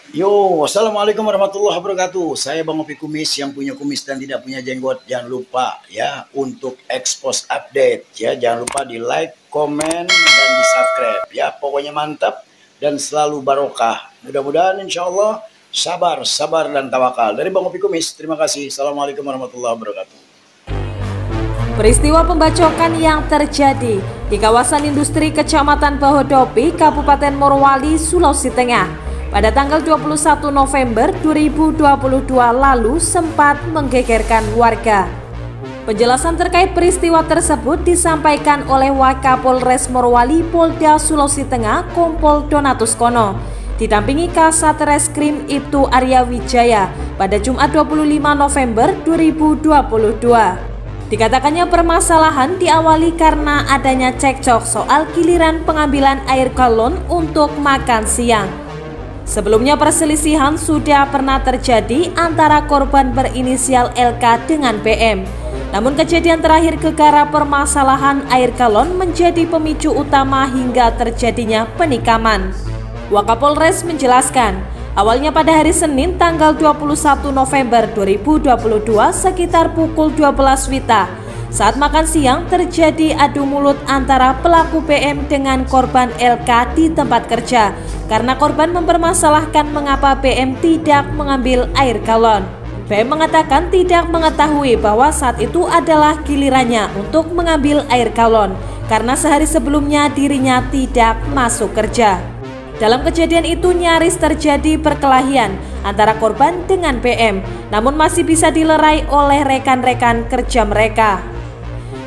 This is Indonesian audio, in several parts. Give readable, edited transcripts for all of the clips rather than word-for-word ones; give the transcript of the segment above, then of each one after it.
Yo, assalamualaikum warahmatullahi wabarakatuh. Saya Bang Opi Kumis yang punya kumis dan tidak punya jenggot. Jangan lupa ya untuk expose update ya. Jangan lupa di like, komen, dan di subscribe ya. Pokoknya mantap dan selalu barokah. Mudah-mudahan insya Allah sabar, sabar dan tawakal. Dari Bang Opi Kumis, terima kasih. Assalamualaikum warahmatullahi wabarakatuh. Peristiwa pembacokan yang terjadi di kawasan industri Kecamatan Bahodopi, Kabupaten Morowali, Sulawesi Tengah pada tanggal 21 November 2022 lalu sempat menggegerkan warga. Penjelasan terkait peristiwa tersebut disampaikan oleh Wakapolres Morowali Polda Sulawesi Tengah Kompol Donatus Kono, didampingi Kasat Reskrim Ibtu Arya Wijaya pada Jumat 25 November 2022. Dikatakannya permasalahan diawali karena adanya cekcok soal giliran pengambilan air galon untuk makan siang. Sebelumnya perselisihan sudah pernah terjadi antara korban berinisial LK dengan BM. Namun kejadian terakhir gegara permasalahan air galon menjadi pemicu utama hingga terjadinya penikaman. Wakapolres menjelaskan, awalnya pada hari Senin tanggal 21 November 2022 sekitar pukul 12 WITA, saat makan siang terjadi adu mulut antara pelaku BM dengan korban LK di tempat kerja karena korban mempermasalahkan mengapa BM tidak mengambil air galon. BM mengatakan tidak mengetahui bahwa saat itu adalah gilirannya untuk mengambil air galon karena sehari sebelumnya dirinya tidak masuk kerja. Dalam kejadian itu nyaris terjadi perkelahian antara korban dengan BM, namun masih bisa dilerai oleh rekan-rekan kerja mereka.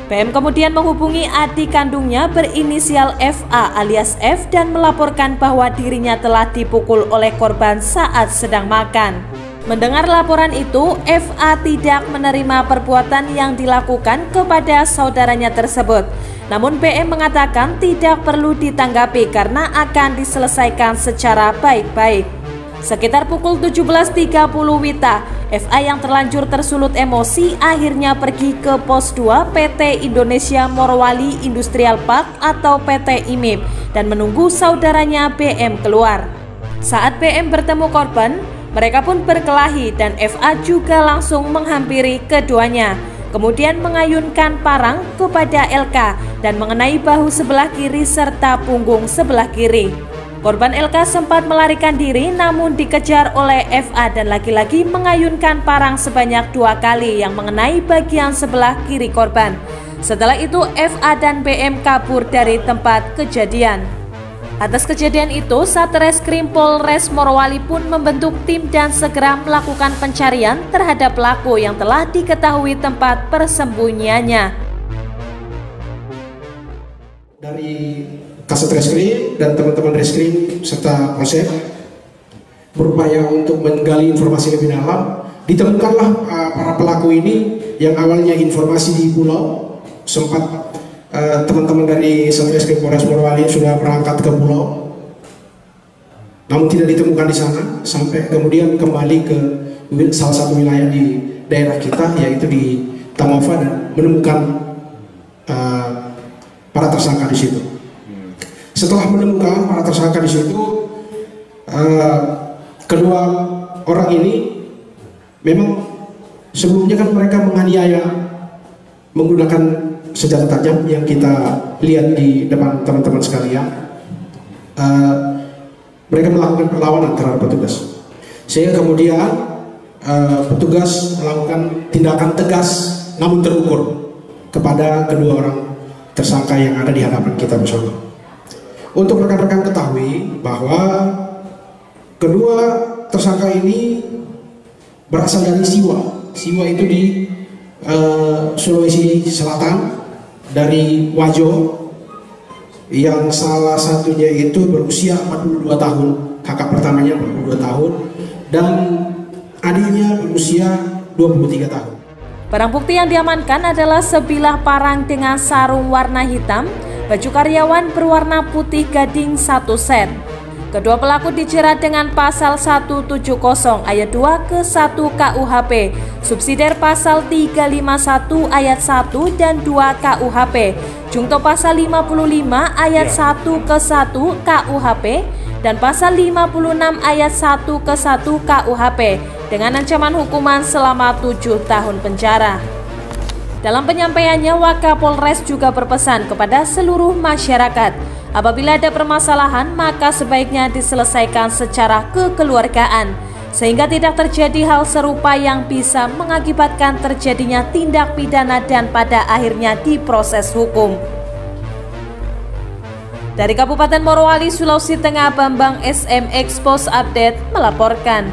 BM kemudian menghubungi adik kandungnya berinisial FA alias F dan melaporkan bahwa dirinya telah dipukul oleh korban saat sedang makan. Mendengar laporan itu, FA tidak menerima perbuatan yang dilakukan kepada saudaranya tersebut. Namun BM mengatakan tidak perlu ditanggapi karena akan diselesaikan secara baik-baik. Sekitar pukul 17.30 WITA, FA yang terlanjur tersulut emosi akhirnya pergi ke pos 2 PT Indonesia Morowali Industrial Park atau PT IMIP dan menunggu saudaranya BM keluar. Saat BM bertemu korban, mereka pun berkelahi dan FA juga langsung menghampiri keduanya. Kemudian mengayunkan parang kepada LK dan mengenai bahu sebelah kiri serta punggung sebelah kiri. Korban LK sempat melarikan diri namun dikejar oleh FA dan laki-laki mengayunkan parang sebanyak 2 kali yang mengenai bagian sebelah kiri korban. Setelah itu FA dan BM kabur dari tempat kejadian. Atas kejadian itu, Satreskrim Polres Morowali pun membentuk tim dan segera melakukan pencarian terhadap pelaku yang telah diketahui tempat persembunyiannya. Dari Kasat Reskrim dan teman-teman Reskrim serta Polsek berupaya untuk menggali informasi lebih dalam, ditemukanlah para pelaku ini yang awalnya informasi di pulau, sempat teman-teman dari Satreskrim Polres Morowali sudah berangkat ke pulau, namun tidak ditemukan di sana, sampai kemudian kembali ke salah satu wilayah di daerah kita, yaitu di Tamova, dan menemukan para tersangka di situ. Setelah menemukan para tersangka di situ, kedua orang ini memang sebelumnya kan mereka menganiaya menggunakan senjata tajam yang kita lihat di depan teman-teman sekalian. Mereka melakukan perlawanan terhadap petugas, sehingga kemudian petugas melakukan tindakan tegas namun terukur kepada kedua orang tersangka yang ada di hadapan kita bersama. Untuk rekan-rekan ketahui bahwa kedua tersangka ini berasal dari Siwa. Siwa itu di Sulawesi Selatan, dari Wajo, yang salah satunya itu berusia 42 tahun, kakak pertamanya 42 tahun, dan adiknya berusia 23 tahun. Barang bukti yang diamankan adalah sebilah parang dengan sarung warna hitam, baju karyawan berwarna putih gading 1 set. Kedua pelaku dijerat dengan pasal 170 ayat 2 ke 1 KUHP, subsidiar pasal 351 ayat 1 dan 2 KUHP, jungto pasal 55 ayat 1 ke 1 KUHP, dan pasal 56 ayat 1 ke 1 KUHP dengan ancaman hukuman selama 7 tahun penjara. Dalam penyampaiannya, Wakapolres juga berpesan kepada seluruh masyarakat, apabila ada permasalahan maka sebaiknya diselesaikan secara kekeluargaan, sehingga tidak terjadi hal serupa yang bisa mengakibatkan terjadinya tindak pidana dan pada akhirnya diproses hukum. Dari Kabupaten Morowali, Sulawesi Tengah, Bambang SM Expos Update melaporkan.